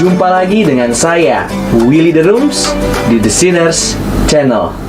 Jumpa lagi dengan saya, Willy The Rooms, di The Sinners Channel.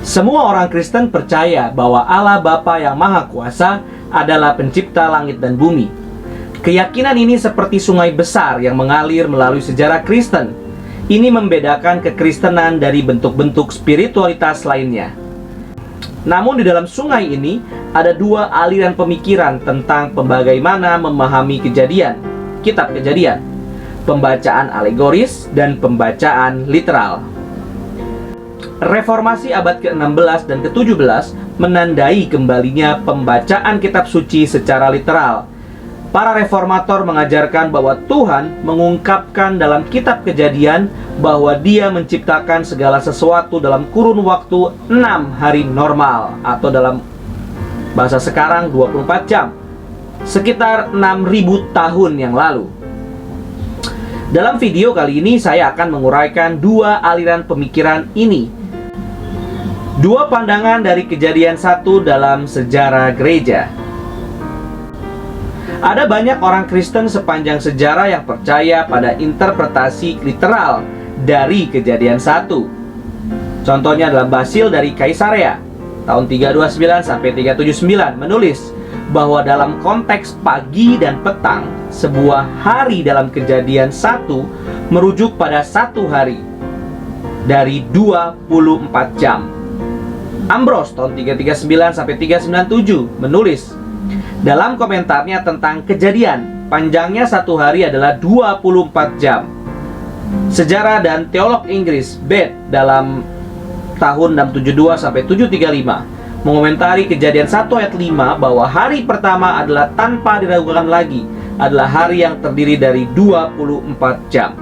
Semua orang Kristen percaya bahwa Allah Bapa yang Maha Kuasa adalah pencipta langit dan bumi. Keyakinan ini seperti sungai besar yang mengalir melalui sejarah Kristen. Ini membedakan kekristenan dari bentuk-bentuk spiritualitas lainnya. Namun di dalam sungai ini ada dua aliran pemikiran tentang bagaimana memahami kejadian, kitab Kejadian, pembacaan alegoris dan pembacaan literal. Reformasi abad ke-16 dan ke-17 menandai kembalinya pembacaan kitab suci secara literal. Para reformator mengajarkan bahwa Tuhan mengungkapkan dalam kitab Kejadian bahwa Dia menciptakan segala sesuatu dalam kurun waktu 6 hari normal, atau dalam bahasa sekarang 24 jam, sekitar 6.000 tahun yang lalu. Dalam video kali ini saya akan menguraikan dua aliran pemikiran ini. Dua pandangan dari Kejadian 1 dalam sejarah gereja. Ada banyak orang Kristen sepanjang sejarah yang percaya pada interpretasi literal dari Kejadian 1. Contohnya adalah Basil dari Kaisarea tahun 329 sampai 379 menulis bahwa dalam konteks pagi dan petang, sebuah hari dalam Kejadian 1 merujuk pada satu hari dari 24 jam. Ambrose tahun 339 sampai 397 menulis dalam komentarnya tentang Kejadian, panjangnya satu hari adalah 24 jam. Sejarah dan teolog Inggris Bede dalam tahun 672 sampai 735 mengomentari Kejadian 1 ayat 5 bahwa hari pertama adalah tanpa diragukan lagi adalah hari yang terdiri dari 24 jam.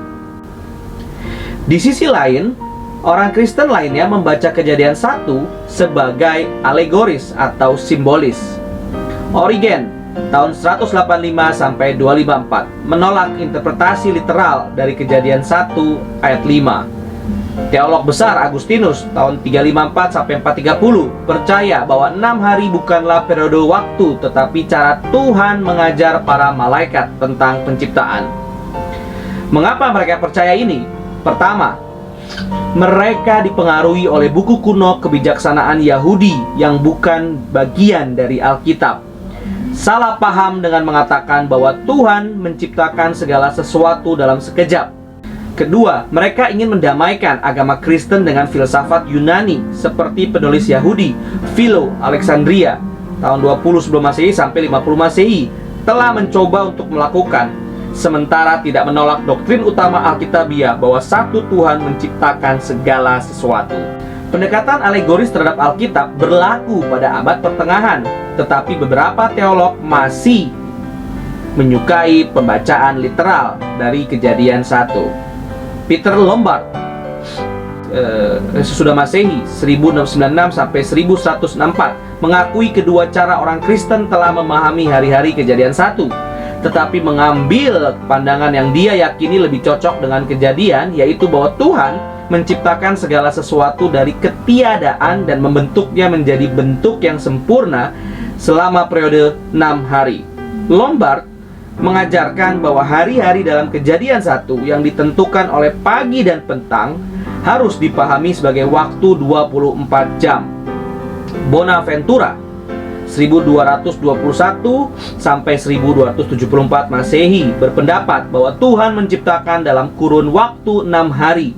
Di sisi lain, orang Kristen lainnya membaca Kejadian 1 sebagai alegoris atau simbolis. Origen tahun 185 sampai 254 menolak interpretasi literal dari Kejadian 1 ayat 5. Teolog besar Agustinus tahun 354 sampai 430 percaya bahwa 6 hari bukanlah periode waktu, tetapi cara Tuhan mengajar para malaikat tentang penciptaan. Mengapa mereka percaya ini? Pertama, mereka dipengaruhi oleh buku kuno kebijaksanaan Yahudi yang bukan bagian dari Alkitab. Salah paham dengan mengatakan bahwa Tuhan menciptakan segala sesuatu dalam sekejap. Kedua, mereka ingin mendamaikan agama Kristen dengan filsafat Yunani seperti penulis Yahudi Philo Alexandria tahun 20 sebelum Masehi sampai 50 Masehi telah mencoba untuk melakukan, sementara tidak menolak doktrin utama Alkitabiah bahwa satu Tuhan menciptakan segala sesuatu. Pendekatan alegoris terhadap Alkitab berlaku pada abad pertengahan, tetapi beberapa teolog masih menyukai pembacaan literal dari Kejadian 1. Peter Lombard sesudah Masehi 1696 sampai 1164 mengakui kedua cara orang Kristen telah memahami hari-hari Kejadian 1, tetapi mengambil pandangan yang dia yakini lebih cocok dengan Kejadian, yaitu bahwa Tuhan menciptakan segala sesuatu dari ketiadaan dan membentuknya menjadi bentuk yang sempurna selama periode 6 hari. Lombard mengajarkan bahwa hari-hari dalam Kejadian 1 yang ditentukan oleh pagi dan petang harus dipahami sebagai waktu 24 jam. Bonaventura 1221 sampai 1274 Masehi berpendapat bahwa Tuhan menciptakan dalam kurun waktu 6 hari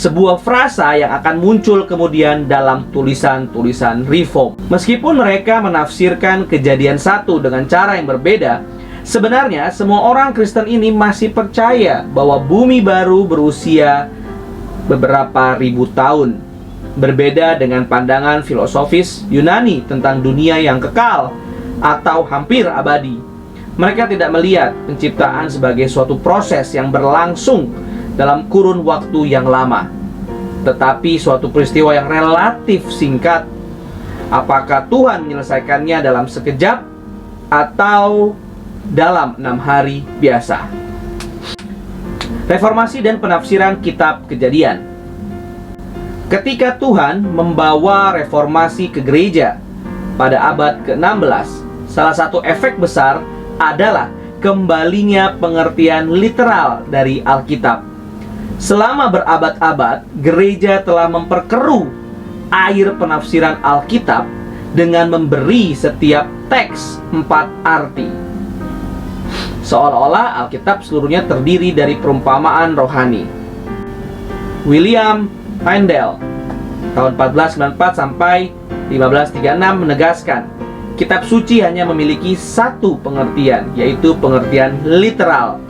sebuah frasa yang akan muncul kemudian dalam tulisan-tulisan reform. Meskipun mereka menafsirkan Kejadian 1 dengan cara yang berbeda, sebenarnya semua orang Kristen ini masih percaya bahwa bumi baru berusia beberapa ribu tahun. Berbeda dengan pandangan filosofis Yunani tentang dunia yang kekal atau hampir abadi. Mereka tidak melihat penciptaan sebagai suatu proses yang berlangsung dalam kurun waktu yang lama, tetapi suatu peristiwa yang relatif singkat. Apakah Tuhan menyelesaikannya dalam sekejap atau dalam 6 hari biasa? Reformasi dan penafsiran kitab Kejadian. Ketika Tuhan membawa reformasi ke gereja pada abad ke-16, salah satu efek besar adalah kembalinya pengertian literal dari Alkitab. Selama berabad-abad, gereja telah memperkeruh air penafsiran Alkitab dengan memberi setiap teks 4 arti. Seolah-olah Alkitab seluruhnya terdiri dari perumpamaan rohani. William Tyndale tahun 1494 sampai 1536 menegaskan, kitab suci hanya memiliki satu pengertian, yaitu pengertian literal.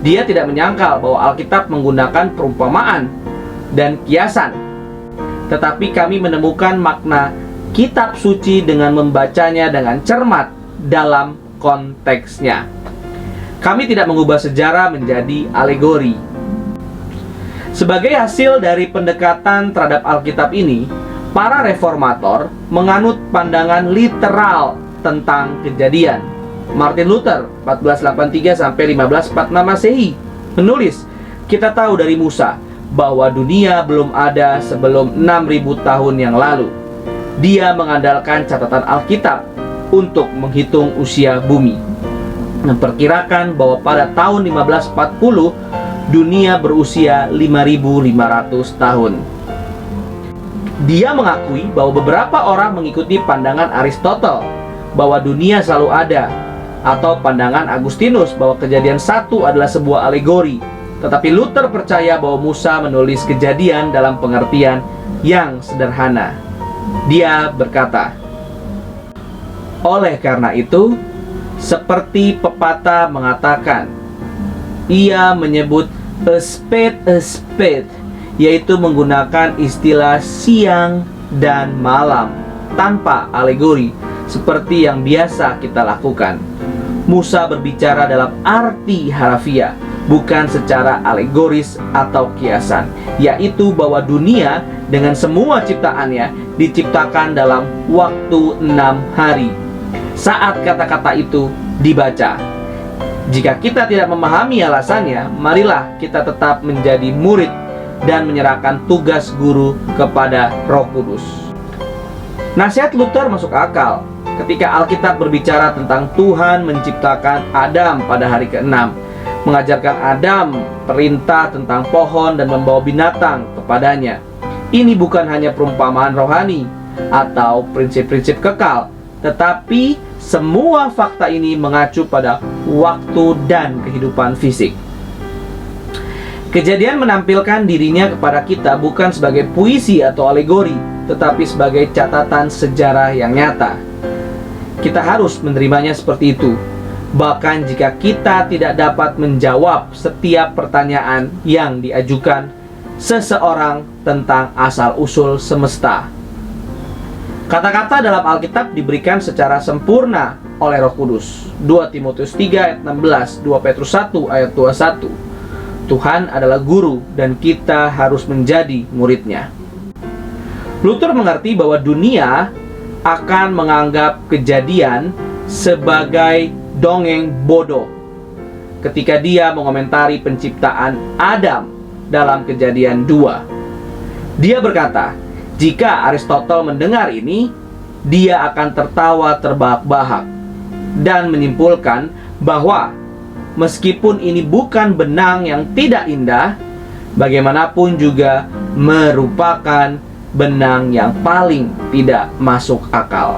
Dia tidak menyangkal bahwa Alkitab menggunakan perumpamaan dan kiasan, tetapi kami menemukan makna kitab suci dengan membacanya dengan cermat dalam konteksnya. Kami tidak mengubah sejarah menjadi alegori. Sebagai hasil dari pendekatan terhadap Alkitab ini, para reformator menganut pandangan literal tentang Kejadian. Martin Luther 1483 sampai 1546 Masehi menulis, "Kita tahu dari Musa bahwa dunia belum ada sebelum 6000 tahun yang lalu. Dia mengandalkan catatan Alkitab untuk menghitung usia bumi. Memperkirakan bahwa pada tahun 1540 dunia berusia 5500 tahun." Dia mengakui bahwa beberapa orang mengikuti pandangan Aristotle bahwa dunia selalu ada, atau pandangan Agustinus bahwa Kejadian 1 adalah sebuah alegori. Tetapi Luther percaya bahwa Musa menulis Kejadian dalam pengertian yang sederhana. Dia berkata, "Oleh karena itu, seperti pepatah mengatakan, ia menyebut a spade, yaitu menggunakan istilah siang dan malam tanpa alegori seperti yang biasa kita lakukan. Musa berbicara dalam arti harafiah, bukan secara alegoris atau kiasan, yaitu bahwa dunia dengan semua ciptaannya diciptakan dalam waktu 6 hari saat kata-kata itu dibaca. Jika kita tidak memahami alasannya, marilah kita tetap menjadi murid dan menyerahkan tugas guru kepada Roh Kudus." Nasihat Luther masuk akal. Ketika Alkitab berbicara tentang Tuhan menciptakan Adam pada hari ke-6, mengajarkan Adam perintah tentang pohon dan membawa binatang kepadanya. Ini bukan hanya perumpamaan rohani atau prinsip-prinsip kekal, tetapi semua fakta ini mengacu pada waktu dan kehidupan fisik. Kejadian menampilkan dirinya kepada kita bukan sebagai puisi atau alegori, tetapi sebagai catatan sejarah yang nyata. Kita harus menerimanya seperti itu, bahkan jika kita tidak dapat menjawab setiap pertanyaan yang diajukan seseorang tentang asal-usul semesta. Kata-kata dalam Alkitab diberikan secara sempurna oleh Roh Kudus. 2 Timotius 3 ayat 16, 2 Petrus 1 ayat 21. Tuhan adalah guru dan kita harus menjadi muridnya. Luther mengerti bahwa dunia akan menganggap Kejadian sebagai dongeng bodoh ketika dia mengomentari penciptaan Adam dalam Kejadian 2. Dia berkata, jika Aristotle mendengar ini, dia akan tertawa terbahak-bahak dan menyimpulkan bahwa meskipun ini bukan benang yang tidak indah, bagaimanapun juga merupakan benang yang paling tidak masuk akal.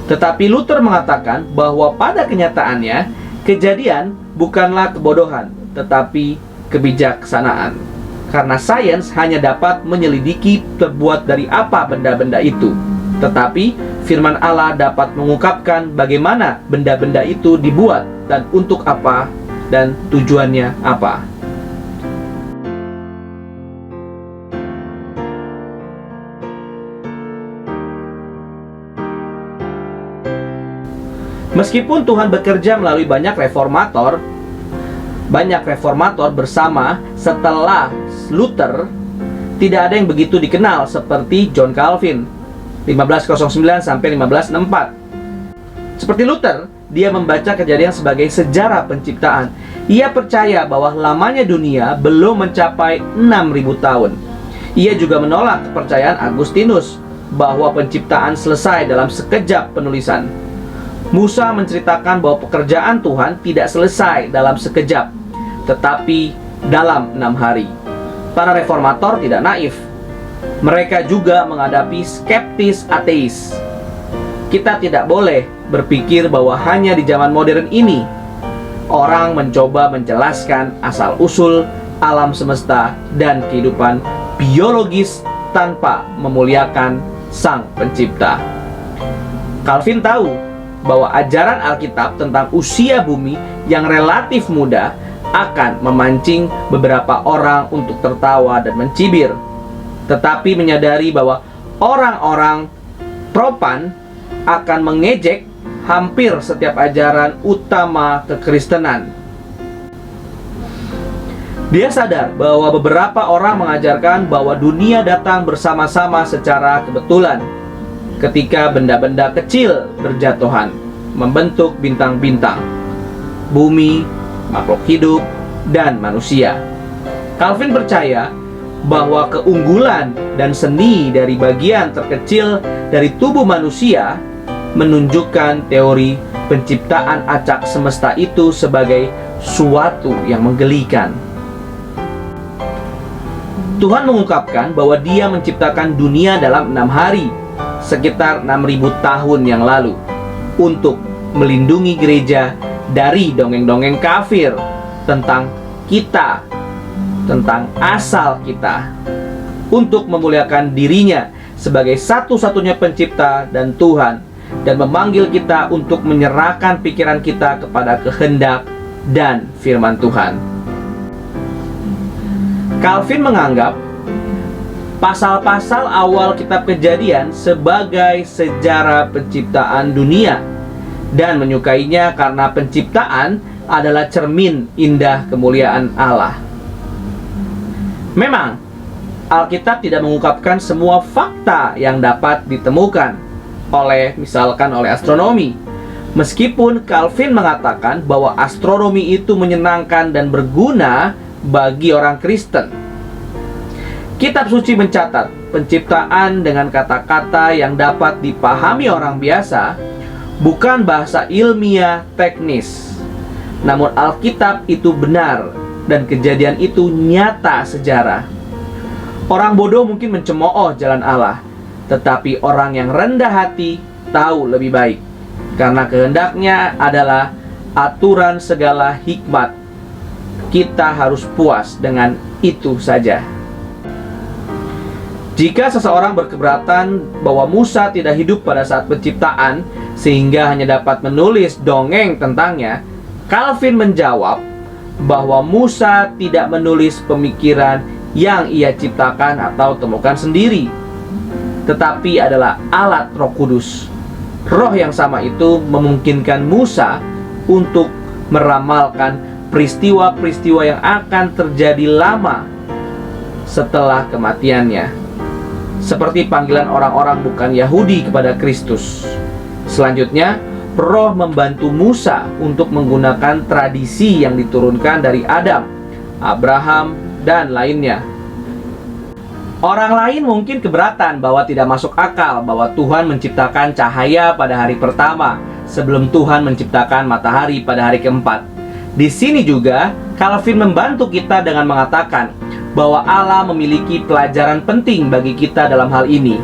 Tetapi Luther mengatakan bahwa pada kenyataannya Kejadian bukanlah kebodohan, tetapi kebijaksanaan. karena sains hanya dapat menyelidiki terbuat dari apa benda-benda itu. Tetapi firman Allah dapat mengungkapkan bagaimana benda-benda itu dibuat dan untuk apa dan tujuannya apa. Meskipun Tuhan bekerja melalui banyak reformator bersama setelah Luther, tidak ada yang begitu dikenal seperti John Calvin 1509 sampai 1564. Seperti Luther, dia membaca Kejadian sebagai sejarah penciptaan. Ia percaya bahwa lamanya dunia belum mencapai 6.000 tahun. Ia juga menolak kepercayaan Agustinus bahwa penciptaan selesai dalam sekejap penulisan. Musa menceritakan bahwa pekerjaan Tuhan tidak selesai dalam sekejap, tetapi dalam 6 hari. Para reformator tidak naif. Mereka juga menghadapi skeptis ateis. Kita tidak boleh berpikir bahwa hanya di zaman modern ini orang mencoba menjelaskan asal-usul alam semesta dan kehidupan biologis tanpa memuliakan Sang Pencipta. Calvin tahu bahwa ajaran Alkitab tentang usia bumi yang relatif muda akan memancing beberapa orang untuk tertawa dan mencibir, tetapi menyadari bahwa orang-orang propan akan mengejek hampir setiap ajaran utama kekristenan. Dia sadar bahwa beberapa orang mengajarkan bahwa dunia datang bersama-sama secara kebetulan, ketika benda-benda kecil berjatuhan, membentuk bintang-bintang, bumi, makhluk hidup, dan manusia. Calvin percaya bahwa keunggulan dan seni dari bagian terkecil dari tubuh manusia menunjukkan teori penciptaan acak semesta itu sebagai suatu yang menggelikan. Tuhan mengungkapkan bahwa Dia menciptakan dunia dalam 6 hari, sekitar 6.000 tahun yang lalu, untuk melindungi gereja dari dongeng-dongeng kafir tentang kita, tentang asal kita, untuk memuliakan dirinya sebagai satu-satunya pencipta dan Tuhan, dan memanggil kita untuk menyerahkan pikiran kita kepada kehendak dan firman Tuhan. Calvin menganggap pasal-pasal awal kitab Kejadian sebagai sejarah penciptaan dunia dan menyukainya karena penciptaan adalah cermin indah kemuliaan Allah. Memang Alkitab tidak mengungkapkan semua fakta yang dapat ditemukan misalkan oleh astronomi. Meskipun Calvin mengatakan bahwa astronomi itu menyenangkan dan berguna bagi orang Kristen. Kitab suci mencatat penciptaan dengan kata-kata yang dapat dipahami orang biasa, bukan bahasa ilmiah teknis. Namun Alkitab itu benar dan kejadian itu nyata sejarah. Orang bodoh mungkin mencemooh jalan Allah, tetapi orang yang rendah hati tahu lebih baik, karena kehendaknya adalah aturan segala hikmat. Kita harus puas dengan itu saja. Jika seseorang berkeberatan bahwa Musa tidak hidup pada saat penciptaan sehingga hanya dapat menulis dongeng tentangnya, Calvin menjawab bahwa Musa tidak menulis pemikiran yang ia ciptakan atau temukan sendiri, tetapi adalah alat Roh Kudus. Roh yang sama itu memungkinkan Musa untuk meramalkan peristiwa-peristiwa yang akan terjadi lama setelah kematiannya, seperti panggilan orang-orang bukan Yahudi kepada Kristus. Selanjutnya, Roh membantu Musa untuk menggunakan tradisi yang diturunkan dari Adam, Abraham, dan lainnya. Orang lain mungkin keberatan bahwa tidak masuk akal bahwa Tuhan menciptakan cahaya pada hari pertama sebelum Tuhan menciptakan matahari pada hari keempat. Di sini juga Calvin membantu kita dengan mengatakan bahwa Allah memiliki pelajaran penting bagi kita dalam hal ini.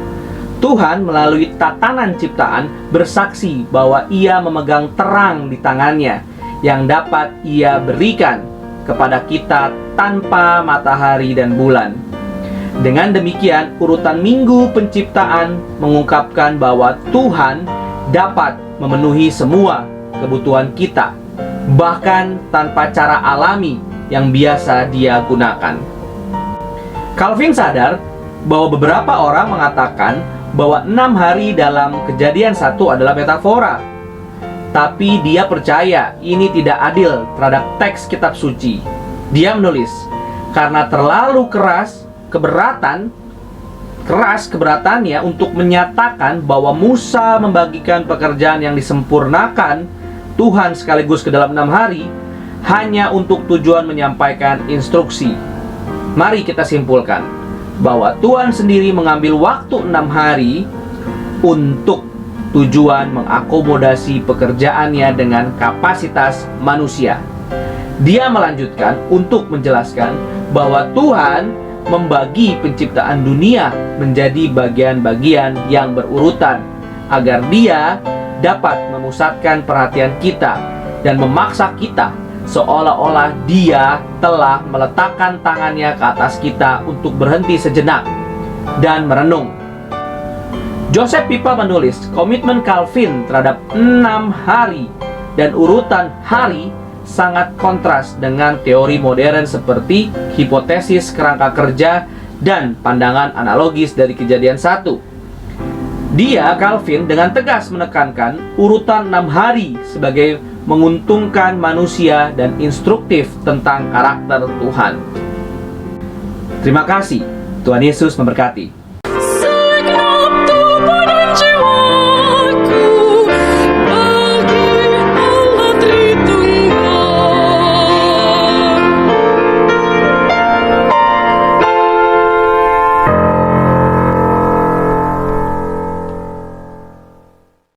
Tuhan melalui tatanan ciptaan bersaksi bahwa Ia memegang terang di tangannya yang dapat Ia berikan kepada kita tanpa matahari dan bulan. Dengan demikian, urutan minggu penciptaan mengungkapkan bahwa Tuhan dapat memenuhi semua kebutuhan kita, bahkan tanpa cara alami yang biasa Dia gunakan. Calvin sadar bahwa beberapa orang mengatakan bahwa 6 hari dalam Kejadian 1 adalah metafora. Tapi dia percaya ini tidak adil terhadap teks kitab suci. Dia menulis, karena terlalu keras keberatannya untuk menyatakan bahwa Musa membagikan pekerjaan yang disempurnakan Tuhan sekaligus ke dalam 6 hari hanya untuk tujuan menyampaikan instruksi. Mari kita simpulkan bahwa Tuhan sendiri mengambil waktu 6 hari untuk tujuan mengakomodasi pekerjaannya dengan kapasitas manusia. Dia melanjutkan untuk menjelaskan bahwa Tuhan membagi penciptaan dunia menjadi bagian-bagian yang berurutan agar Dia dapat memusatkan perhatian kita dan memaksa kita seolah-olah Dia telah meletakkan tangannya ke atas kita untuk berhenti sejenak dan merenung. Joseph Pippa menulis, komitmen Calvin terhadap 6 hari dan urutan hari sangat kontras dengan teori modern seperti hipotesis kerangka kerja dan pandangan analogis dari Kejadian 1. Dia, Calvin, dengan tegas menekankan urutan 6 hari sebagai menguntungkan manusia dan instruktif tentang karakter Tuhan. Terima kasih. Tuhan Yesus memberkati.